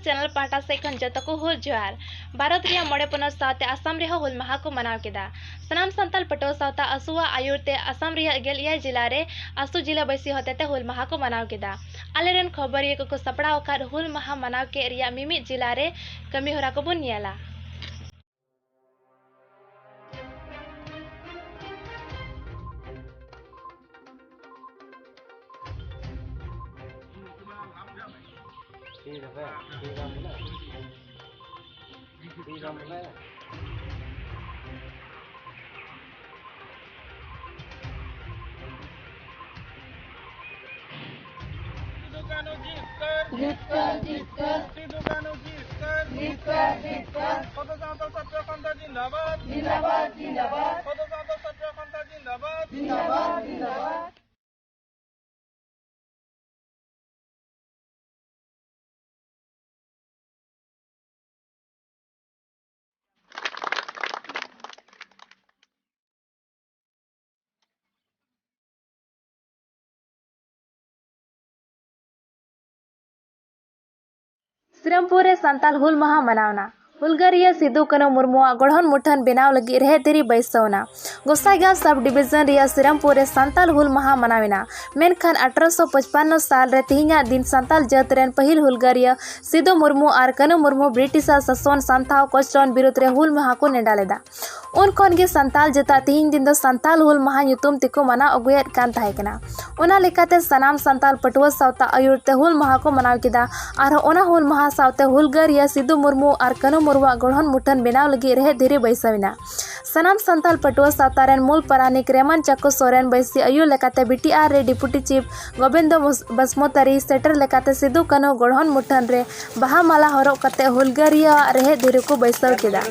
channel पाटा से खन जत को हुल जोहार भारत रिया मोड़े पनोत साथे आसाम रे हुल माहा को मनाव केदा सनाम संताल पटो सावता असुआ आयुरते आसाम रिया गेल जिला रे आसु जिला बैसी होतेते हुल माहा को मनाव केदा आलेरन खबरिया को सपड़ा ओकार हुल माहा मनाव के रिया मिमी जिला रे कमी होरा को बुन नेला श्रीरामपुर संताल हुल माहा मनावना हुलगारिया सिदु कनो मुर्मुआ गढ़न मुठन बेनाव लगी रहे तेरी बैसवना गोसाईगांव सब डिवीजन रिया श्रीरामपुर संताल हुल माहा मनाविना मेनखान 1855 साल रे तिहिना दिन संताल जात रेन पहिल हुलगारिया सिदु मुर्मु और कनो मुर्मु ब्रिटिश शासन संताव कष्टन विरुद्ध रे हुल माहा को नेडा लेदा उन खन गे संताल जता तिहिन दिन दो संताल हुल माहा ᱧᱩᱛᱩᱢ तिको मना अगुयत कान ताहे कना ओना लेकाते सनाम संताल पटुआ सावता आयुरते हुल माहा को मनाव केदा और ओना हुल माहा सावते हुलगारिया सिदु मुर्मु और कनो मुर्मुआ गढ़न मुठन बेनाव लगी रहे धीरे बैसविना सनाम संताल पटुआ सावता रेन मूल परानिक रेमन चक्को सोरेन बैसी आयु लेकाते बीटीआर रे डिप्टी चीफ गोविंद बसमोतारी सेटर लेकाते सिदु कनो गढ़न मुठन रे बाहा माला हरक कते हुलगारिया रहे धीरे को बैसव केदा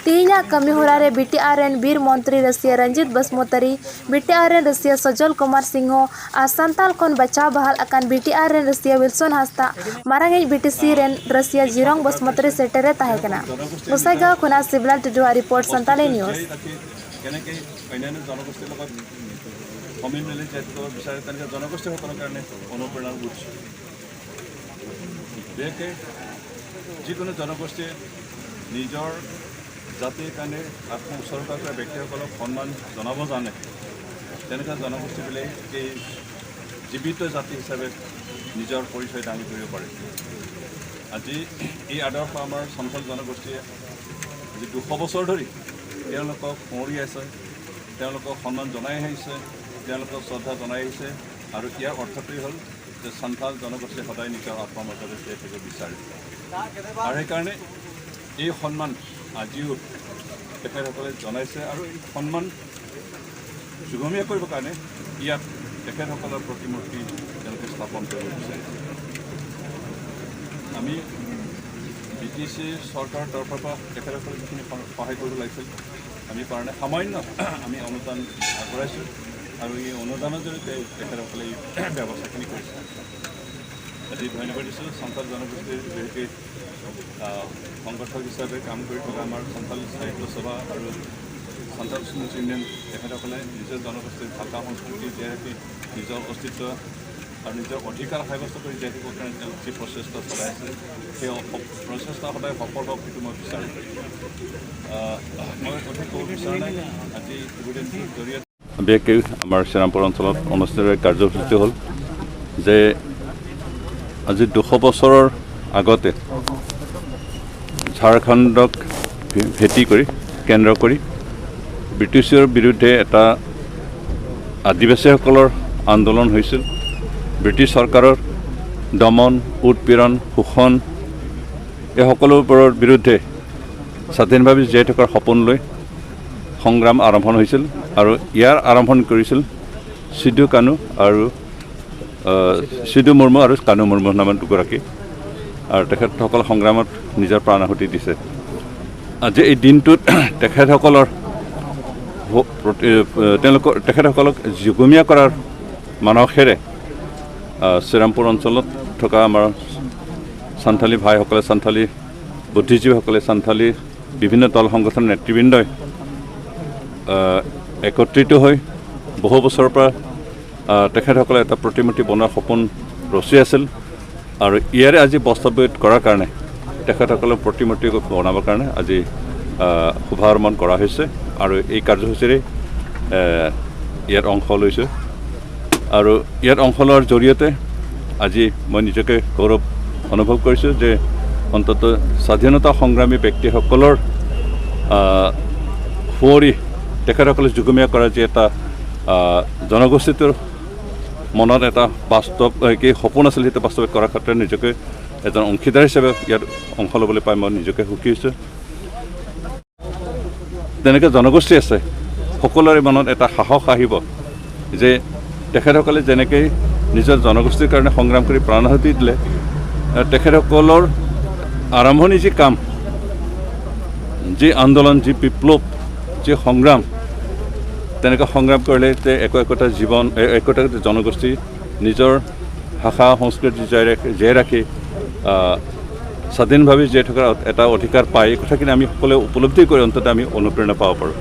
तिहिना कमी होरा रे बीटीआर रेन वीर मंत्री रसिया रंजित बसमोतारी बीटीआर रेन रसिया सजल कुमार सिंह और संताल खन बचाव बहाल अकान बीटीआर रेन रसिया विल्सन हास्ता मारांगे बीटीसी रेन रसिया जिरोंग बसमोतारी सेटर रे ताहे कना गोसाईगांव खुना सिबलाल टुडुआ रिपोर्ट संताली न्यूज কেনেকৈ অন্যান্য জনগোষ্ঠীৰ লগত সমিল মিলি যাতে বিচাৰে তেনেকৈ জনগোষ্ঠীসকলৰ কাৰণে অনুপ্ৰেৰণাৰ উৎস বিশেষকৈ যিকোনো জনগোষ্ঠীয়ে নিজৰ জাতিৰ কাৰণে আত্ম উৎসৰ্গ কৰা ব্যক্তিসকলক সন্মান জনাব জানে তেনেকুৱা জনগোষ্ঠীবিলাকে জীৱিত জাতি হিচাপে নিজৰ পৰিচয় দাঙি ধৰিব পাৰে আজি এই আদৰ্শ আমাৰ সন্থাল জনগোষ্ঠীয়ে আজি 200 বছৰ ধৰি তেওঁলোকক সুঁৱৰি আছে তেওঁলোকক সন্মান জনাই আহিছে তেওঁলোকক শ্ৰদ্ধা জনাই আহিছে আৰু ইয়াৰ অৰ্থটোৱেই হ'ল যে সন্থাল জনগোষ্ঠীয়ে সদায় নিজৰ আত্মমৰ্যাদা জীয়াই থাকিব বিচাৰে আৰু সেইকাৰণে এই সন্মান আজিও তেখেতসকলে জনাইছে আৰু এই সন্মান সুগমীয়া কৰিবৰ কাৰণে ইয়াত তেখেতসকলৰ প্ৰতিমূৰ্তি তেওঁলোকে স্থাপন কৰিব বিচাৰিছে আমি বিটিচি চৰকাৰৰ তৰফৰ পৰা তেখেতসকলে যিখিনি সহায় কৰিব লাগিছিল আমি কাৰণে সামান্য আমি অনুদান আগবঢ়াইছোঁ আৰু এই অনুদানৰ জৰিয়তে তেখেতসকলে এই ব্যৱস্থাখিনি কৰিছে আজি ধন্যবাদ দিছোঁ সন্তাল জনগোষ্ঠীৰ বিশেষকৈ সংগঠক হিচাপে কাম কৰি থকা আমাৰ সন্তাল সাহিত্য সভা আৰু সন্তাল শ্ৰমিক ইউনিয়ন তেখেতসকলে নিজৰ জনগোষ্ঠীৰ ভাষা সংস্কৃতি জীয়াই ৰাখি নিজৰ অস্তিত্ব আৰু নিজৰ অধিকাৰ সাব্যস্ত কৰি জীয়াই থাকিবৰ কাৰণে তেওঁলোক যি প্ৰচেষ্টা চলাই আছে সেই প্ৰচেষ্টা সদায় সফল হওক সেইটো মই বিচাৰোঁ মই অধিক ক'ব বিচৰা নাই আজি ইভিডেন্সৰ জৰিয়তে বিশেষকৈ আমাৰ শ্ৰীৰামপুৰ অঞ্চলত অনুষ্ঠিত কাৰ্যসূচী হ'ল যে আজি 200 বছৰৰ আগতে ঝাৰখণ্ডক ভেটি কৰি কেন্দ্ৰ কৰি ব্ৰিটিছৰ বিৰুদ্ধে এটা আদিবাসীসকলৰ আন্দোলন হৈছিল ব্ৰিটিছ চৰকাৰৰ দমন উৎপীড়ন শোষণ এই সকলোবোৰৰ বিৰুদ্ধে স্বাধীনভাৱে জীয়াই থকাৰ সপোন লৈ সংগ্ৰাম আৰম্ভ হৈছিল আৰু ইয়াৰ আৰম্ভণ কৰিছিল সিধু কানু আৰু সিধু মুৰ্মু আৰু কানু মুৰ্মু নামৰ দুগৰাকী আৰু তেখেতসকল সংগ্ৰামত নিজৰ প্ৰাণ আহুতি দিছে আজি এই দিনটোত তেখেতসকলক যুগমীয়া কৰাৰ মানসেৰে শ্ৰীৰামপুৰ অঞ্চলত থকা আমাৰ সান্থালী ভাইসকলে সান্থালী বুদ্ধিজীৱীসকলে সান্থালী বিভিন্ন দল সংগঠনৰ নেতৃবৃন্দই একত্ৰিত হৈ বহু বছৰৰ পৰা তেখেতসকলে এটা প্ৰতিমূৰ্তি বনোৱাৰ সপোন ৰচি আছিল আৰু ইয়াৰে আজি বাস্তৱায়িত কৰাৰ কাৰণে তেখেতসকলৰ প্ৰতিমূৰ্তি বনাবৰ কাৰণে আজি শুভাৰম্ভ কৰা হৈছে আৰু এই কাৰ্যসূচীৰে ইয়াত অংশ লৈছোঁ আৰু ইয়াত অংশ লোৱাৰ জৰিয়তে আজি মই নিজকে গৌৰৱ অনুভৱ কৰিছোঁ যে অন্ততঃ স্বাধীনতা সংগ্ৰামী ব্যক্তিসকলৰ সুঁৱৰি তেখেতসকলে যুগমীয়া কৰা যি এটা জনগোষ্ঠীটোৰ মনত এটা বাস্তৱ কি সপোন আছিল সেইটো বাস্তৱ কৰাৰ ক্ষেত্ৰত নিজকে এজন অংশীদাৰ হিচাপে ইয়াত অংশ ল'বলৈ পাই মই নিজকে সুখী হৈছোঁ তেনেকৈ জনগোষ্ঠী আছে সকলোৰে মনত এটা সাহস আহিব যে তেখেতসকলে যেনেকৈ নিজৰ জনগোষ্ঠীৰ কাৰণে সংগ্ৰাম কৰি প্ৰাণাহুতি দিলে তেখেতসকলৰ আৰম্ভণি যি কাম যি আন্দোলন যি বিপ্লৱ যি সংগ্ৰাম তেনেকৈ সংগ্ৰাম কৰিলে একোটা জীৱন একোটা জনগোষ্ঠী নিজৰ ভাষা সংস্কৃতি জীয়াই ৰাখি স্বাধীনভাৱে জীয়াই থকাৰ এটা অধিকাৰ পায় এই কথাখিনি আমি সকলোৱে উপলব্ধি কৰি অন্ততঃ আমি অনুপ্ৰেৰণা পাব পাৰোঁ